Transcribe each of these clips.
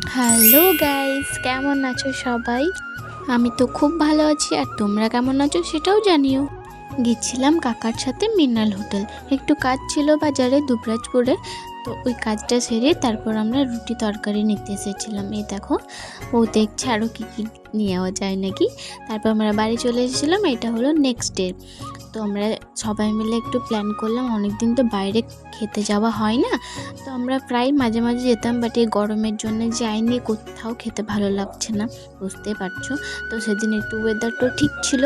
Hello guys, কেমন আছো সবাই? আমি তো খুব ভালো আছি, আর তোমরা কেমন আছো সেটাও জানিও। গেছিলাম কাকার সাথে মিনাল হোটেল, একটু কাজ ছিল বাজারে দুবরাজপুরে। তো ওই কাজটা সেরে তারপর আমরা রুটি তরকারি নিতে এসেছিলাম। এই দেখো, ও দেখছে আরও কী কী নেওয়া যায় নাকি। তারপর আমরা বাড়ি চলে এসেছিলাম। এটা হলো নেক্সট ডে। তো আমরা সবাই মিলে একটু প্ল্যান করলাম, অনেক দিন তো বাইরে খেতে যাওয়া হয় না। তো আমরা প্রায় মাঝে মাঝে যেতাম, বাট এই গরমের জন্য যাইনি, কোথাও খেতে ভালো লাগছে না, বুঝতে পারছো। তো সেদিন একটু ওয়েদারটা ঠিক ছিল,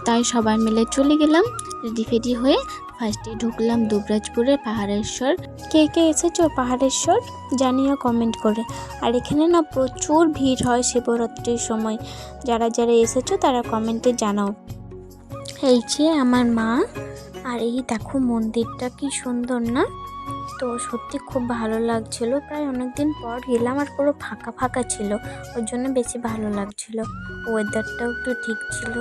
তাই সবাই মিলে চলে গেলাম রেডি ফেডি হয়ে। ফার্স্টে ঢুকলাম দুবরাজপুরে পাহাড়েশ্বর। কে কে এসেছো পাহাড়েশ্বর জানিও কমেন্ট করে। আর এখানে না প্রচুর ভিড় হয় শিবরাত্রির সময়। যারা যারা এসেছো তারা কমেন্টে জানাও। এই যে আমার মা, আর এই দেখো মন্দিরটা কি সুন্দর না? তো সত্যি খুব ভালো লাগছিল। প্রায় অনেক দিন পর গেলাম, আর পুরো ফাঁকা ফাঁকা ছিল, ওর জন্য বেশি ভালো লাগছিল। ওয়েদারটাও একটু ঠিক ছিল,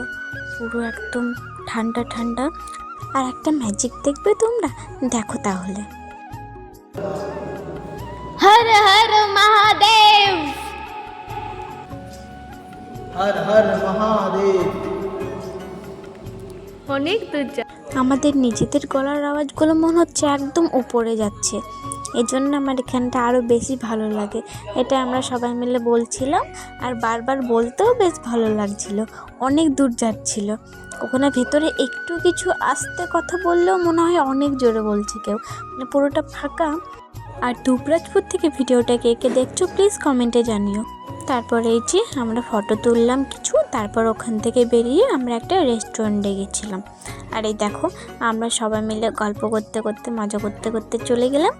পুরো একদম ঠান্ডা ঠান্ডা। আর একটা ম্যাজিক দেখবে তোমরা, দেখো তাহলে। হর হর মহাদেব, हर हर महादेव। অনেক দূর আমাদের নিজেদের গলার আওয়াজগুলো মনে হচ্ছে একদম উপরে যাচ্ছে, এই জন্য আমার এখানটা আরও বেশি ভালো লাগে। এটা আমরা সবাই মিলে বলছিলাম, আর বারবার বলতেও বেশ ভালো লাগছিল। অনেক দূর যাচ্ছিল, ওখানে ভেতরে একটু কিছু আস্তে কথা বললেও মনে হয় অনেক জোরে বলছে কেউ, মানে পুরোটা ফাঁকা। আর দুবরাজপুর থেকে ভিডিওটা কে কে দেখছো প্লিজ কমেন্টে জানিও। তারপর এই যে আমরা ফটো তুললাম কিছু, তারপর ওখান থেকে বেরিয়ে আমরা একটা রেস্টুরেন্টে গেছিলাম। আর এই দেখো, আমরা সবাই মিলে গল্প করতে করতে মজা করতে করতে চলে গেলাম।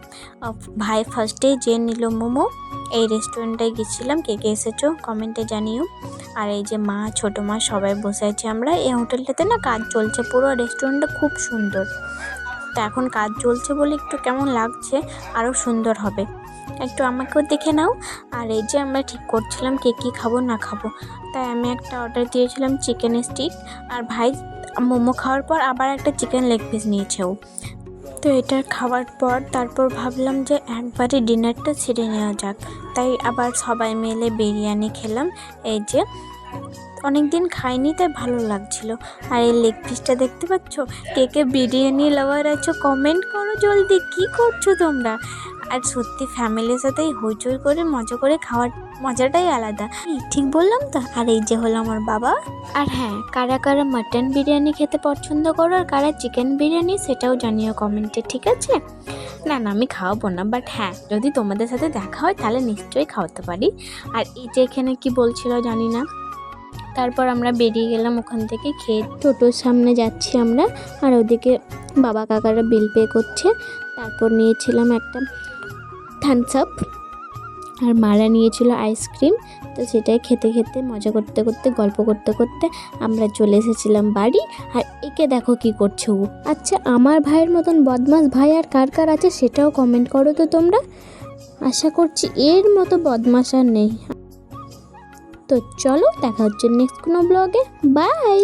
ভাই ফার্স্টে যে নিল মোমো। এই রেস্টুরেন্টটায় গেছিলাম, কে কে এসেছো কমেন্টে জানিও। আর এই যে মা, ছোটো মা সবাই বসে আছি আমরা। এই হোটেলটাতে না কাজ চলছে, পুরো রেস্টুরেন্টটা খুব সুন্দর। তো এখন কাজ চলছে বলে একটু কেমন লাগছে, আরও সুন্দর হবে। একটু আমাকেও দেখে নাও। আর এই যে আমরা ঠিক করছিলাম কে কী খাবো না খাবো, তাই আমি একটা অর্ডার দিয়েছিলাম চিকেন স্টিক, আর ভাই মোমো খাওয়ার পর আবার একটা চিকেন লেগ পিস নিয়েছে ও। তো এটা খাওয়ার পর তারপর ভাবলাম যে একবারে ডিনারটা ছেড়ে নেওয়া যাক, তাই আবার সবাই মিলে বিরিয়ানি খেলাম। এই যে অনেক দিন খাইনি, তাই ভালো লাগছিল। আর এই লেগ পিসটা দেখতে পাচ্ছ, কে কে বিরিয়ানি লাভার আছো কমেন্ট করো জলদি, কী করছো তোমরা? আর সত্যি ফ্যামিলির সাথেই হইচই করে মজা করে খাওয়ার মজাটাই আলাদা, ঠিক বললাম তো? আর এই যে হলো আমার বাবা। আর হ্যাঁ, কারা কারা মাটন বিরিয়ানি খেতে পছন্দ করো আর কারা চিকেন বিরিয়ানি, সেটাও জানিও কমেন্টে, ঠিক আছে? না না, আমি খাওয়াবো না, বাট হ্যাঁ যদি তোমাদের সাথে দেখা হয় তাহলে নিশ্চয়ই খাওয়াতে পারি। আর এই যে এখানে কি বলছিল জানি না। তারপর আমরা বেরিয়ে গেলাম ওখান থেকে, খেয়ে টোটোর সামনে যাচ্ছি আমরা, আর ওদিকে বাবা কাকারা বিল পে করছে। তারপর নিয়েছিলাম একটা থামস আপ, আর মারা নিয়েছিল আইসক্রিম। তো সেটাই খেতে খেতে মজা করতে করতে গল্প করতে করতে আমরা চলে এসেছিলাম বাড়ি। আর একে দেখো কি করছে ও। আচ্ছা, আমার ভাইয়ের মতন বদমাস ভাই আর কার কার আছে সেটাও কমেন্ট করো তো তোমরা। আশা করছি এর মতো বদমাস আর নেই। তো চলো, দেখা হচ্ছে নেক্সট কোনো ব্লগে। বাই।